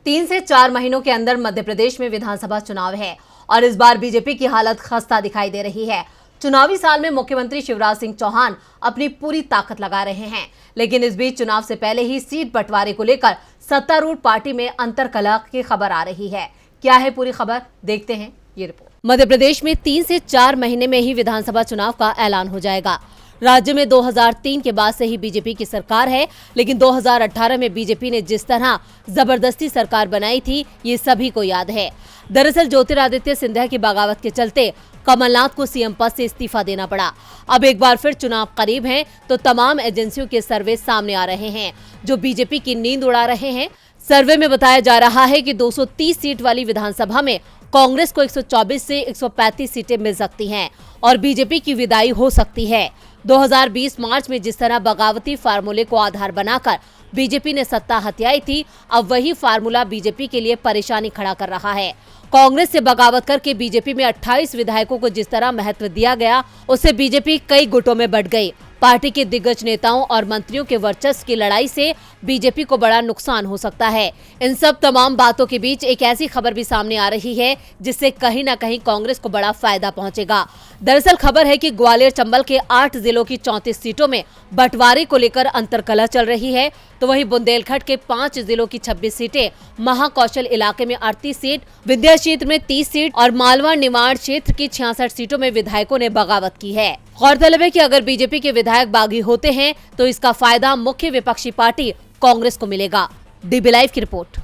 3 से 4 महीनों के अंदर मध्य प्रदेश में विधानसभा चुनाव है और इस बार बीजेपी की हालत खस्ता दिखाई दे रही है। चुनावी साल में मुख्यमंत्री शिवराज सिंह चौहान अपनी पूरी ताकत लगा रहे हैं, लेकिन इस बीच चुनाव से पहले ही सीट बंटवारे को लेकर सत्तारूढ़ पार्टी में अंतर्कलह की खबर आ रही है। क्या है पूरी खबर, देखते हैं ये रिपोर्ट। मध्य प्रदेश में 3 से 4 महीने में ही विधानसभा चुनाव का ऐलान हो जाएगा। राज्य में 2003 के बाद से ही बीजेपी की सरकार है, लेकिन 2018 में बीजेपी ने जिस तरह जबरदस्ती सरकार बनाई थी, ये सभी को याद है। दरअसल ज्योतिरादित्य सिंधिया की बगावत के चलते कमलनाथ को सीएम पद से इस्तीफा देना पड़ा। अब एक बार फिर चुनाव करीब हैं, तो तमाम एजेंसियों के सर्वे सामने आ रहे हैं, जो बीजेपी की नींद उड़ा रहे हैं। सर्वे में बताया जा रहा है कि 230 सीट वाली विधानसभा में कांग्रेस को 124 से 135 सीटें मिल सकती हैं और बीजेपी की विदाई हो सकती है। 2020 मार्च में जिस तरह बगावती फार्मूले को आधार बनाकर बीजेपी ने सत्ता हथियाई थी, अब वही फार्मूला बीजेपी के लिए परेशानी खड़ा कर रहा है। कांग्रेस से बगावत करके बीजेपी में 28 विधायकों को जिस तरह महत्व दिया गया, उससे बीजेपी कई गुटों में बंट गई। पार्टी के दिग्गज नेताओं और मंत्रियों के वर्चस्व की लड़ाई से बीजेपी को बड़ा नुकसान हो सकता है। इन सब तमाम बातों के बीच एक ऐसी खबर भी सामने आ रही है, जिससे कहीं न कहीं कांग्रेस को बड़ा फायदा पहुंचेगा। दरअसल खबर है कि ग्वालियर चंबल के 8 जिलों की 34 सीटों में बंटवारे को लेकर अंतर्कलह चल रही है, तो वहीं बुंदेलखंड के 5 जिलों की 26 सीटें, महाकौशल इलाके में 38 सीट, विंध्य क्षेत्र में 30 सीट और मालवा निमाड़ क्षेत्र की 66 सीटों में विधायकों ने बगावत की है। गौरतलब है कि अगर बीजेपी के विधायक बागी होते हैं, तो इसका फायदा मुख्य विपक्षी पार्टी कांग्रेस को मिलेगा। डीबी लाइव की रिपोर्ट।